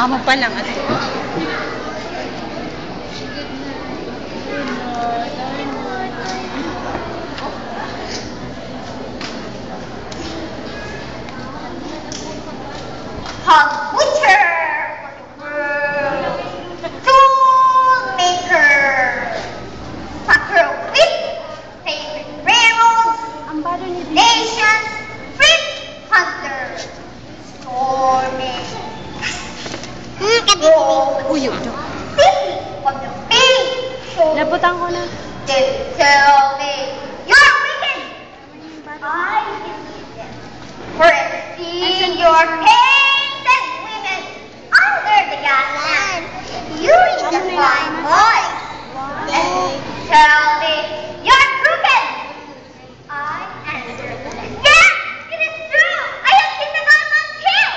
Amo pa lang ato. Hog butcher for the world. Tool maker. Soccer whip. Favorite railroads. Nation. Fruit hunter. Storming. Uy, City of the big show. nabutan ko na. Tell me you're wicked. I believe it. For I've seen your kings and women under the gaslamp. You need a fine boy. And tell me you're crooked. I answer. Yes, it is true. I have seen the gunman kill.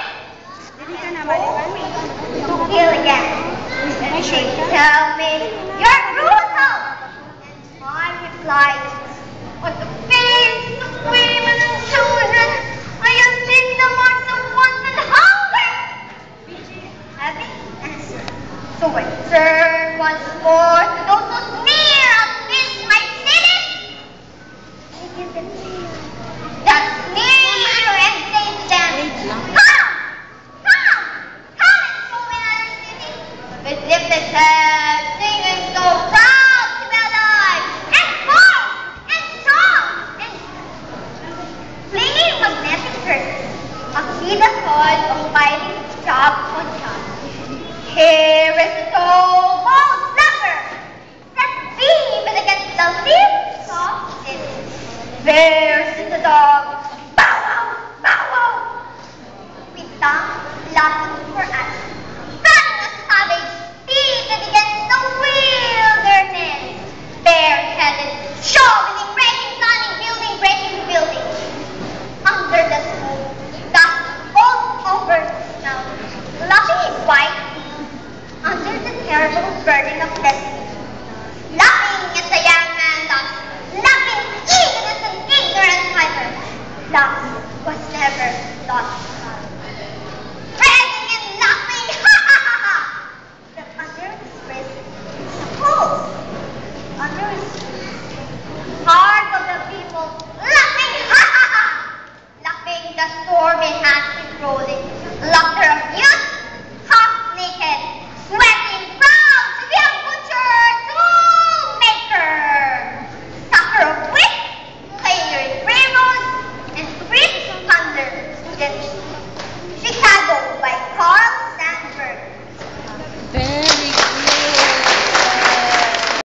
Kill again. And they tell me you're brutal. I replied, on the face of women and children, I have seen the marks of want and hunger. Having answered, so I turn once more to those who sneer at this my city. That sneer and say to them, come and show me another city. With lifted head, singing so proud to be alive, and bold, and strong, and flinging magnetic curses, makita thought of fighting job on job. Here is the so-called slugger, set beam against the lips of its very